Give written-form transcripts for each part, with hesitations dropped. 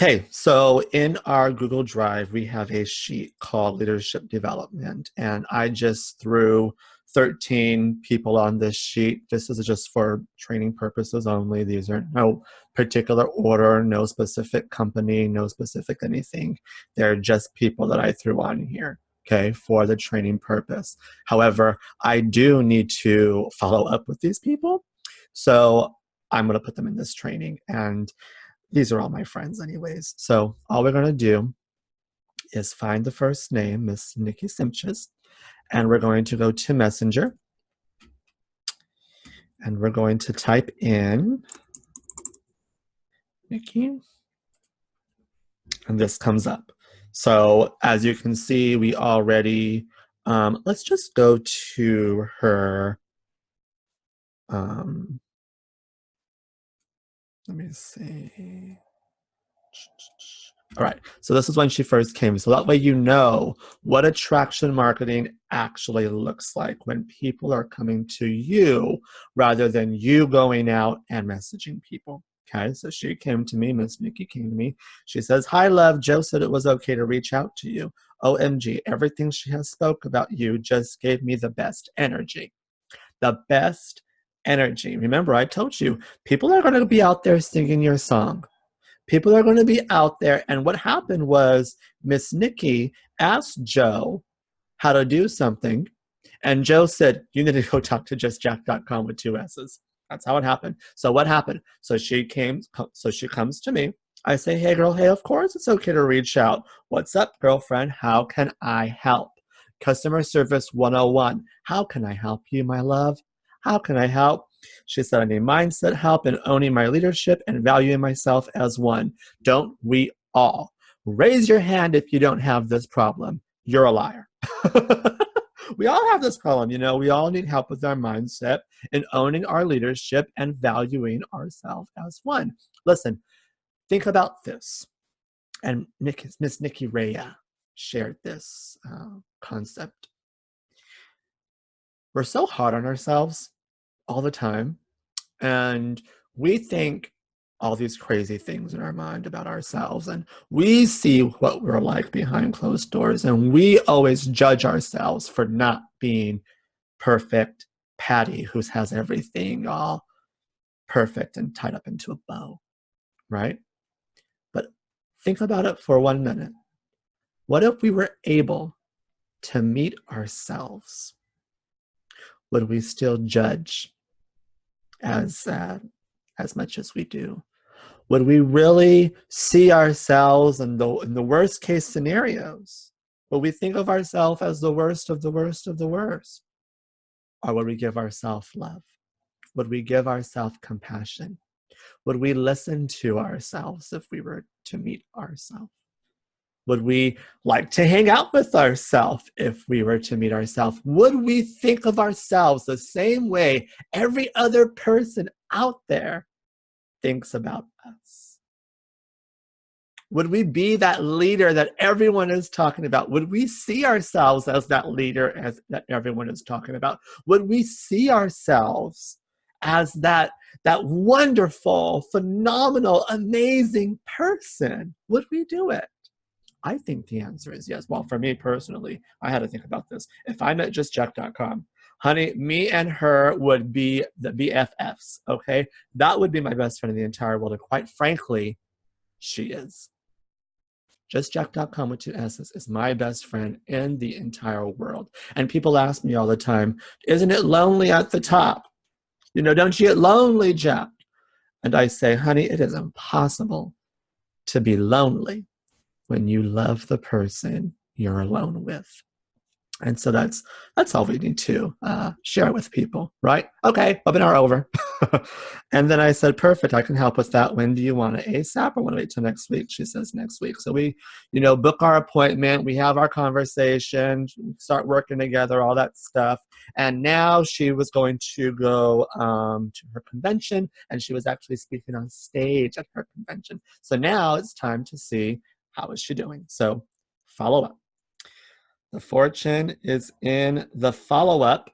Okay, so in our Google Drive, we have a sheet called Leadership Development, and I just threw 13 people on this sheet. This is just for training purposes only. These are no particular order, no specific company, no specific anything. They're just people that I threw on here, okay, for the training purpose. However, I do need to follow up with these people, so I'm going to put them in this training. And these are all my friends anyways. So all we're going to do is find the first name, Miss Nikki Simches, and we're going to go to Messenger, and we're going to type in Nikki, and this comes up. So as you can see, we already, let's just go to her, let me see. All right, so this is when she first came. So that way you know what attraction marketing actually looks like when people are coming to you rather than you going out and messaging people. Okay, so she came to me, Miss Nikki came to me. She says, "Hi, love. Joe said it was okay to reach out to you. OMG, everything she has spoke about you just gave me the best energy." The best energy. Remember, I told you, people are going to be out there singing your song. People are going to be out there. And what happened was Miss Nikki asked Joe how to do something. And Joe said, "You need to go talk to justjack.com with 2 S's." That's how it happened. So what happened? So she comes to me. I say, "Hey, girl, hey, of course it's okay to reach out. What's up, girlfriend? How can I help?" Customer Service 101. How can I help you, my love? How can I help? She said, "I need mindset help in owning my leadership and valuing myself as one." Don't we all? Raise your hand if you don't have this problem. You're a liar. We all have this problem. You know, we all need help with our mindset and owning our leadership and valuing ourselves as one. Listen, think about this. And Miss Nikki Rhea shared this concept. We're so hard on ourselves all the time, and we think all these crazy things in our mind about ourselves, and we see what we're like behind closed doors, and we always judge ourselves for not being perfect Patty who has everything all perfect and tied up into a bow, right? But think about it for 1 minute. What if we were able to meet ourselves? Would we still judge as much as we do? Would we really see ourselves in the worst case scenarios? Would we think of ourselves as the worst of the worst of the worst? Or would we give ourselves love? Would we give ourselves compassion? Would we listen to ourselves if we were to meet ourselves? Would we like to hang out with ourselves if we were to meet ourselves? Would we think of ourselves the same way every other person out there thinks about us? Would we be that leader that everyone is talking about? Would we see ourselves as that leader that everyone is talking about? Would we see ourselves as that wonderful, phenomenal, amazing person? Would we do it? I think the answer is yes. Well, for me personally, I had to think about this. If I met justjack.com, honey, me and her would be the BFFs, okay? That would be my best friend in the entire world. And quite frankly, she is. Justjack.com with 2 S's is my best friend in the entire world. And people ask me all the time, "Isn't it lonely at the top? You know, don't you get lonely, Jack?" And I say, honey, it is impossible to be lonely when you love the person you're alone with. And so that's all we need to share with people, right? Okay, webinar over. And then I said, perfect, I can help with that. When do you want it? ASAP or want to wait till next week? She says next week. So we, book our appointment. We have our conversation, start working together, all that stuff. And now she was going to go to her convention, and she was actually speaking on stage at her convention. So now it's time to see how is she doing. So follow up. The fortune is in the follow-up,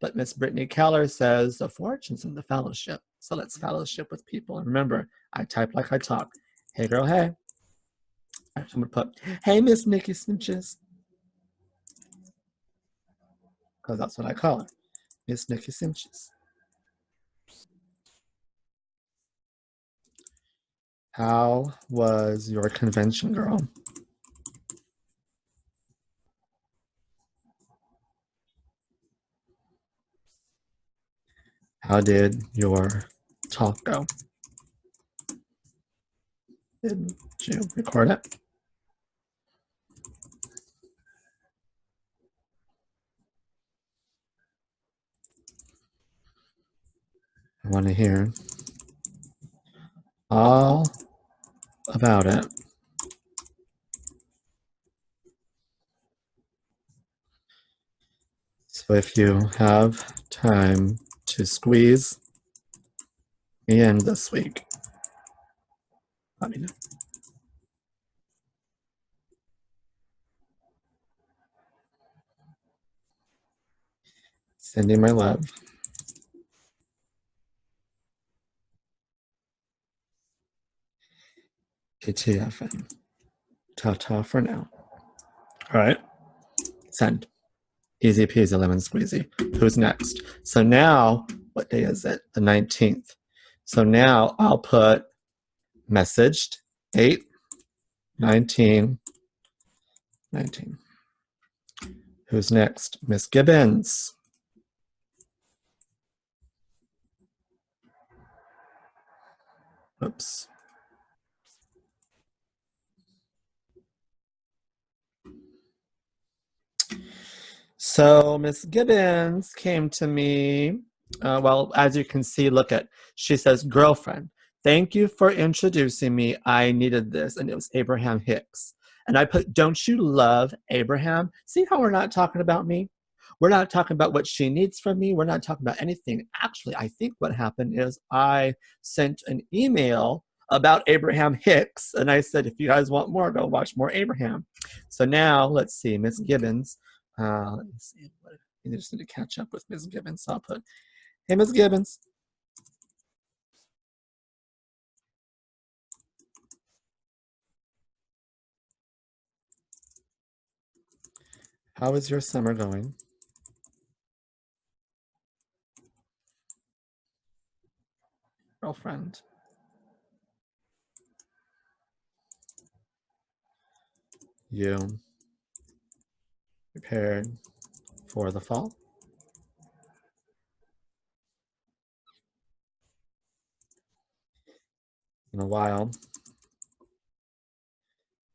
but Miss Brittany Keller says the fortune's in the fellowship. So let's fellowship with people. And remember, I type like I talk. Hey, girl, hey. Actually, I'm gonna put, hey, Miss Nikki Simpkins, because that's what I call her, Miss Nikki Simpkins. How was your convention, girl? How did your talk go? Did you record it? I want to hear all about it. So if you have time to squeeze me in this week, let me know. Sending my love. TTFN. Ta-ta for now. All right. Send. Easy peasy lemon squeezy. Who's next? So now, what day is it? The 19th. So now I'll put messaged 8, 19, 19. Who's next? Miss Gibbons. Oops. So Miss Gibbons came to me. Well, as you can see, look at, she says, girlfriend, thank you for introducing me. I needed this. And it was Abraham Hicks. And I put, don't you love Abraham? See how we're not talking about me? We're not talking about what she needs from me. We're not talking about anything. Actually, I think what happened is I sent an email about Abraham Hicks. And I said, if you guys want more, go watch more Abraham. So now, let's see, Miss Gibbons. Let me see. I just need to catch up with Ms. Gibbons. So I'll put, hey, Ms. Gibbons. How is your summer going? Girlfriend. You prepared for the fall? In a while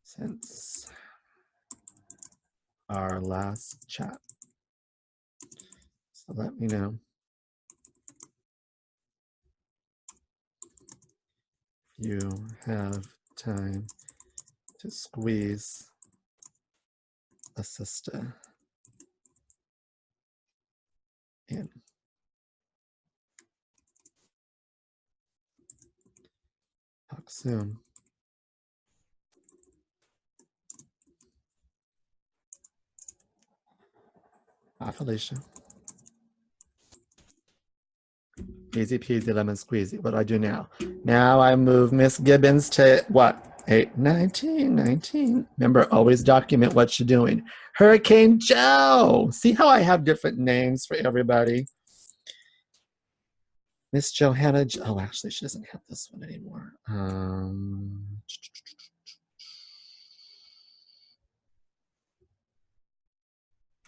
since our last chat. So let me know if you have time to squeeze a sister in. Talk soon. Bye, Felicia. Easy peasy lemon squeezy. What do I do now? Now I move Miss Gibbons to what? 8, 19, 19. Remember, always document what you're doing. Hurricane Joe. See how I have different names for everybody? Miss Johanna. Oh, actually, she doesn't have this one anymore.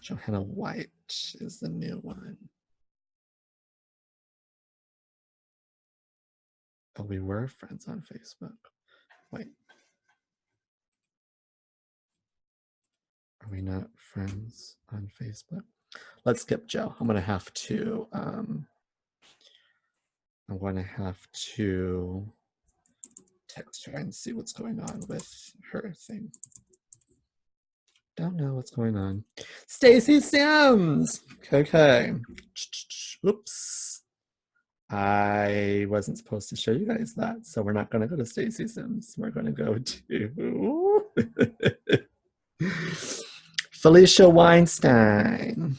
Johanna White is the new one. Oh, we were friends on Facebook. Wait. Are we not friends on Facebook? Let's skip Joe. I'm going to have to text her and see what's going on with her thing. Don't know what's going on. Stacy Sims. Okay. Oops. I wasn't supposed to show you guys that, so we're not going to go to Stacy Sims. We're going to go to Felicia Weinstein.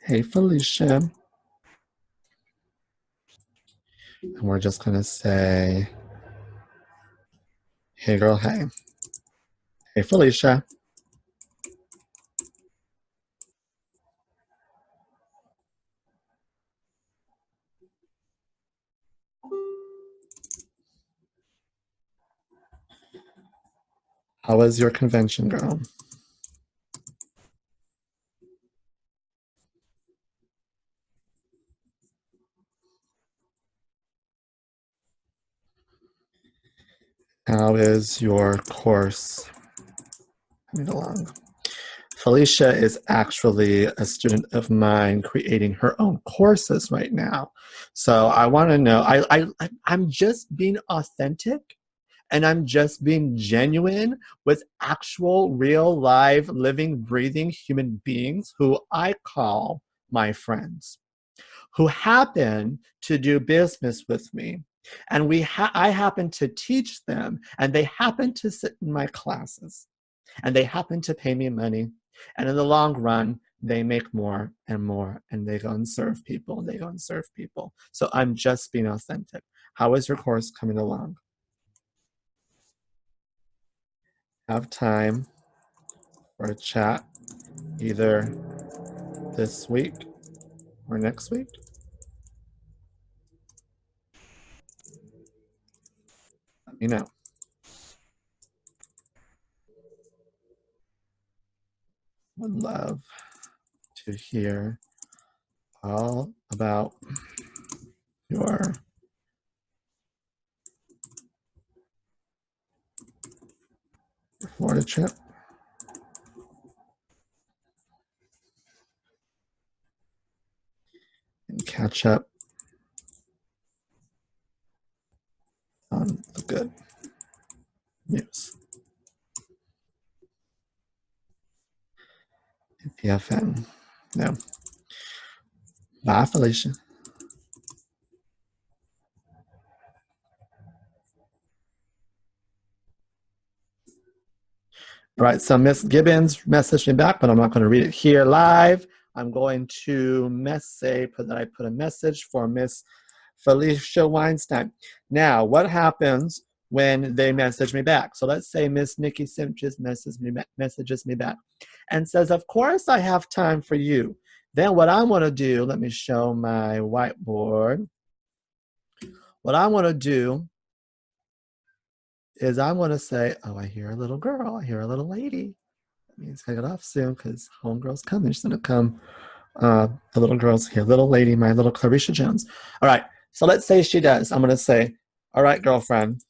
Hey, Felicia. And we're just going to say, hey, girl, hey. Hey, Felicia. How was your convention, girl? How is your course coming along? Felicia is actually a student of mine creating her own courses right now. So I want to know, I'm just being authentic and I'm just being genuine with actual, real, live, living, breathing human beings who I call my friends, who happen to do business with me. And I happen to teach them, and they happen to sit in my classes, and they happen to pay me money. And in the long run, they make more and more, and they go and serve people, and they go and serve people. So I'm just being authentic. How is your course coming along? Have time for a chat either this week or next week? Let me know. Would love to hear all about your Florida trip. And catch up on the good news. PFN. No. Bye, Felicia. All right, so Miss Gibbons messaged me back, but I'm not going to read it here live. I'm going to I put a message for Miss Felicia Weinstein. Now, what happens when they message me back? So let's say Miss Nikki Simpkins messages me back and says, of course I have time for you. Then what I want to do, let me show my whiteboard. What I want to do is I want to say, oh, I hear a little girl. I hear a little lady. That means I get off soon because homegirl's coming. She's going to come. The little girl's here. Little lady, my little Clarisha Jones. All right. So let's say she does. I'm going to say, all right, girlfriend.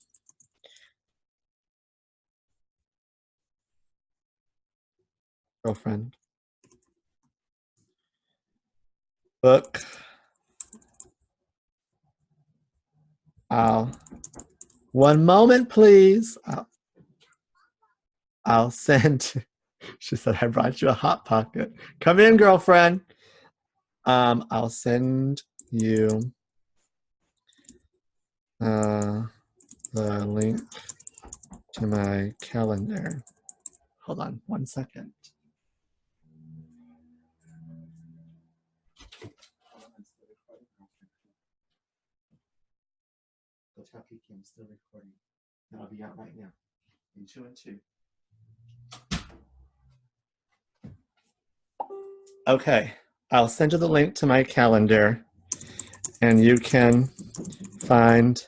Girlfriend. Book. One moment, please. I'll send. She said, I brought you a Hot Pocket. Come in, girlfriend. I'll send you the link to my calendar. Hold on 1 second. Go tell Kiki I'm still recording. That'll be out right now. In 2 and 2. Okay, I'll send you the link to my calendar and you can find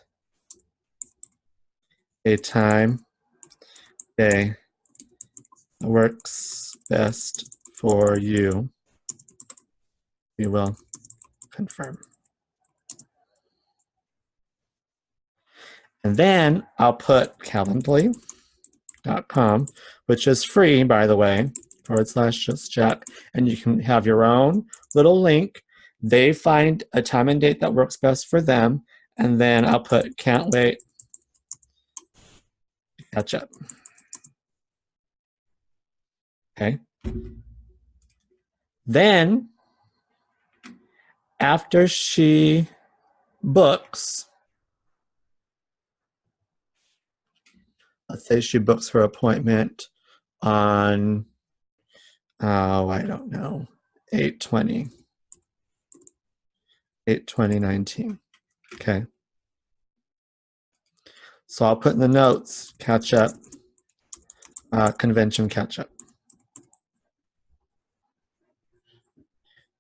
a time, day that works best for you. We will confirm. And then I'll put calendly.com, which is free, by the way, /justjack, and you can have your own little link. They find a time and date that works best for them, and then I'll put can't wait to catch up. Okay. Then, after she books, let's say she books her appointment on, I don't know, 8/20/19. Okay. So I'll put in the notes, catch up convention catch-up.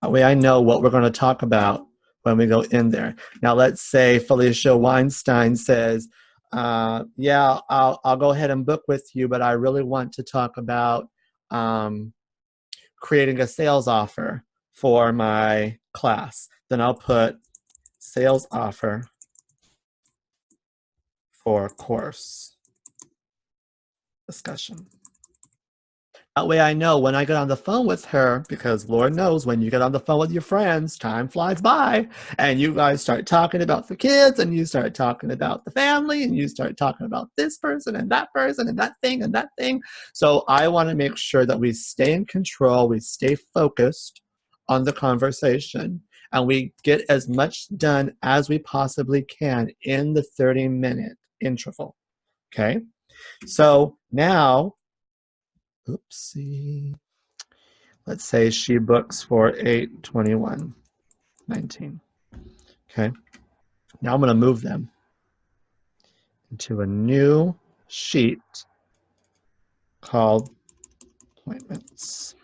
That way I know what we're going to talk about when we go in there. Now, let's say Felicia Weinstein says, yeah, I'll go ahead and book with you, but I really want to talk about creating a sales offer for my class. Then I'll put sales offer for course discussion. That way I know when I get on the phone with her, because Lord knows when you get on the phone with your friends, time flies by, and you guys start talking about the kids, and you start talking about the family, and you start talking about this person and that person and that thing and that thing. So I want to make sure that we stay in control, we stay focused on the conversation, and we get as much done as we possibly can in the 30-minute interval. Okay? So now, oopsie. Let's say she books for 8/21/19. Okay. Now I'm going to move them into a new sheet called appointments.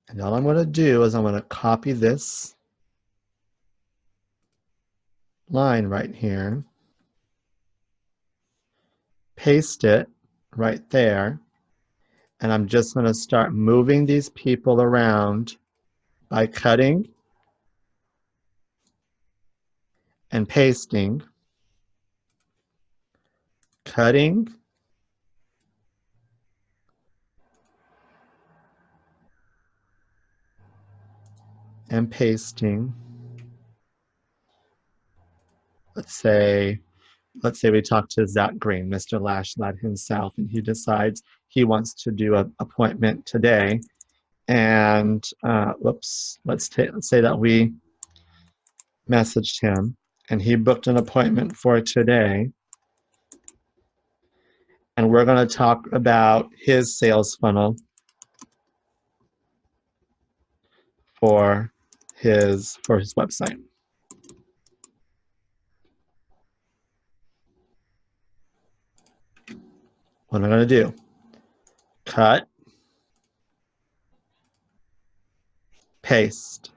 And all I'm going to do is I'm going to copy this line right here, paste it right there, and I'm just going to start moving these people around by cutting and pasting, cutting and pasting. Let's say we talk to Zach Green, Mr. Lashlad himself, and he decides he wants to do an appointment today. And let's say that we messaged him and he booked an appointment for today. And we're going to talk about his sales funnel for his website. What am I going to do? Cut, paste.